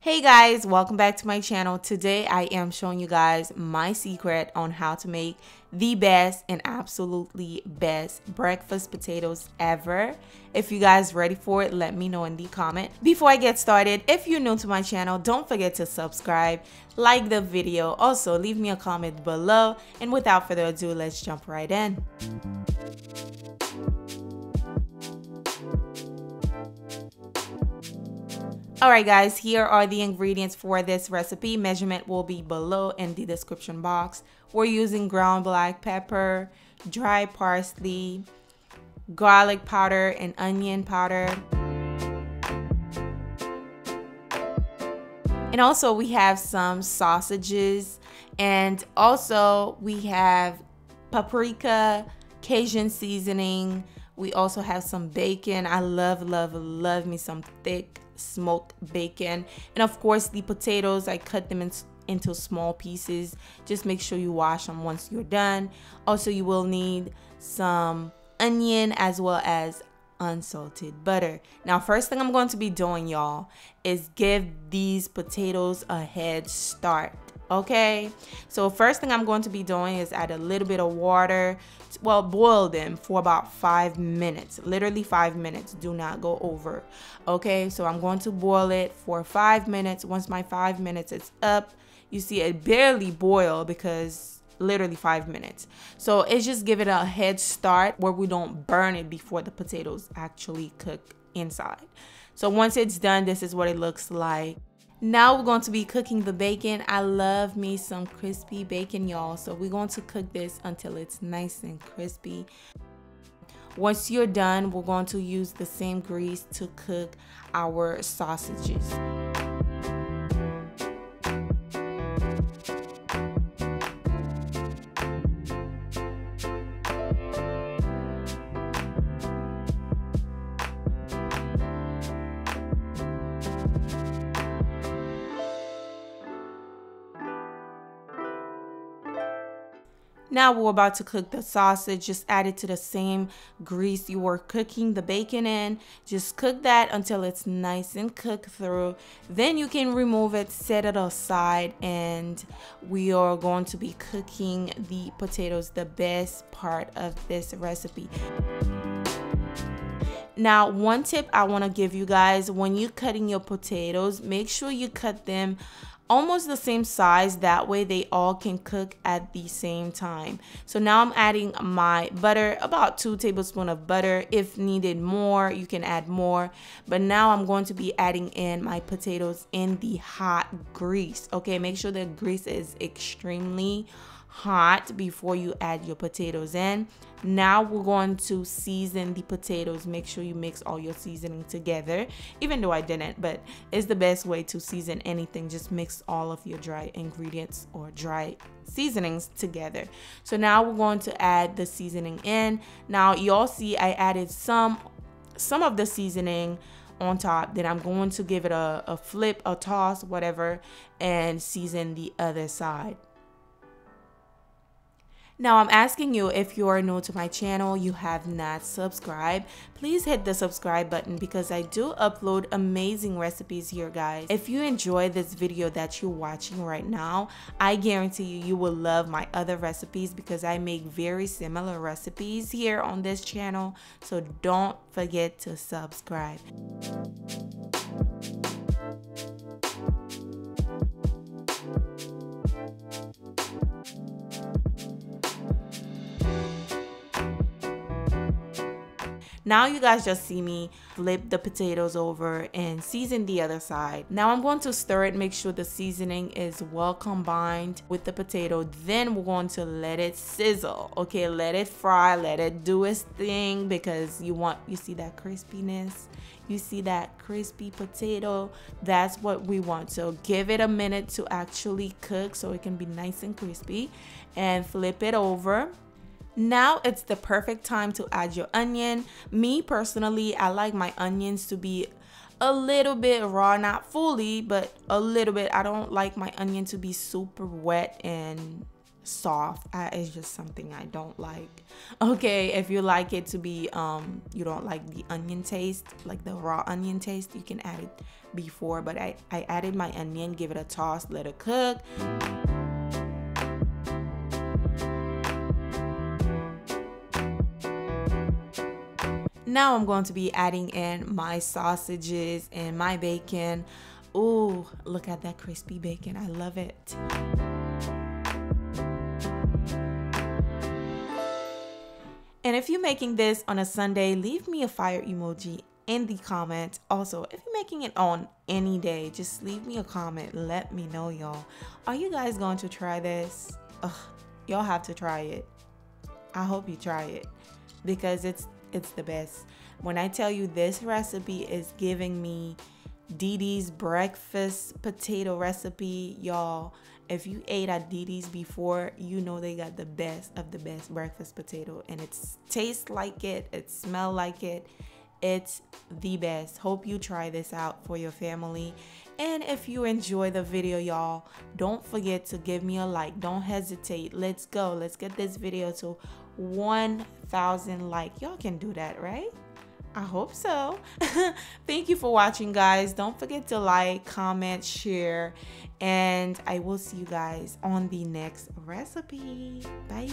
Hey guys, welcome back to my channel. Today I am showing you guys my secret on how to make the best and absolutely best breakfast potatoes ever. If you guys ready for it, let me know in the comment. Before I get started, if you're new to my channel, don't forget to subscribe, like the video, also leave me a comment below, and without further ado, let's jump right in. Alright guys, here are the ingredients for this recipe. Measurement will be below in the description box. We're using ground black pepper, dry parsley, garlic powder, and onion powder. And also we have some sausages, and also we have paprika, Cajun seasoning. We also have some bacon. I love me some thick smoked bacon, and of course the potatoes. I cut them into small pieces. Just make sure you wash them once you're done. Also, you will need some onion as well as unsalted butter. Now, first thing I'm going to be doing, y'all, is give these potatoes a head start. Okay, so first thing I'm going to be doing is add a little bit of water. Well, boil them for about 5 minutes, literally 5 minutes. Do not go over. Okay, so I'm going to boil it for 5 minutes. Once my 5 minutes is up, you see it barely boil because literally 5 minutes. So it's just give it a head start where we don't burn it before the potatoes actually cook inside. So once it's done, this is what it looks like. Now we're going to be cooking the bacon. I love me some crispy bacon, y'all. So we're going to cook this until it's nice and crispy. Once you're done, we're going to use the same grease to cook our sausages. Now we're about to cook the sausage. Just add it to the same grease you were cooking the bacon in. Just cook that until it's nice and cooked through. Then you can remove it, set it aside, and we are going to be cooking the potatoes, the best part of this recipe. Now, one tip I want to give you guys: when you're cutting your potatoes, make sure you cut them almost the same size. That way they all can cook at the same time. So now I'm adding my butter, about 2 tablespoons of butter. If needed more, you can add more. But now I'm going to be adding in my potatoes in the hot grease. Okay, make sure the grease is extremely hot before you add your potatoes in. Now we're going to season the potatoes. Make sure you mix all your seasoning together, even though I didn't, but it's the best way to season anything. Just mix all of your dry ingredients or dry seasonings together. So now we're going to add the seasoning in. Now y'all see I added some of the seasoning on top. Then I'm going to give it a flip, a toss, whatever, and season the other side. Now I'm asking you, if you are new to my channel, you have not subscribed, please hit the subscribe button because I do upload amazing recipes here, guys. If you enjoy this video that you're watching right now, I guarantee you will love my other recipes because I make very similar recipes here on this channel. So don't forget to subscribe. Now you guys just see me flip the potatoes over and season the other side. Now I'm going to stir it, make sure the seasoning is well combined with the potato. Then we're going to let it sizzle. Okay, let it fry, let it do its thing, because you see that crispiness, you see that crispy potato. That's what we want. So give it a minute to actually cook so it can be nice and crispy, and flip it over. Now it's the perfect time to add your onion. Me personally, I like my onions to be a little bit raw, not fully, but a little bit. I don't like my onion to be super wet and soft. It's just something I don't like. Okay, if you like it to be you don't like the onion taste, like the raw onion taste, you can add it before, but I added my onion, give it a toss, let it cook. Now I'm going to be adding in my sausages and my bacon. Ooh, look at that crispy bacon. I love it. And if you're making this on a Sunday, leave me a fire emoji in the comments. Also, if you're making it on any day, just leave me a comment. Let me know, y'all. Are you guys going to try this? Ugh, y'all have to try it. I hope you try it because it's the best. When I tell you this recipe is giving me Dee Dee's breakfast potato recipe, y'all, if you ate at Dee Dee's before, you know they got the best of the best breakfast potato, and it tastes like it, it smells like it. It's the best. Hope you try this out for your family. And if you enjoy the video, y'all, don't forget to give me a like. Don't hesitate. Let's go. Let's get this video to 1,000 likes. Y'all can do that, right? I hope so. Thank you for watching, guys. Don't forget to like, comment, share, and I will see you guys on the next recipe. Bye.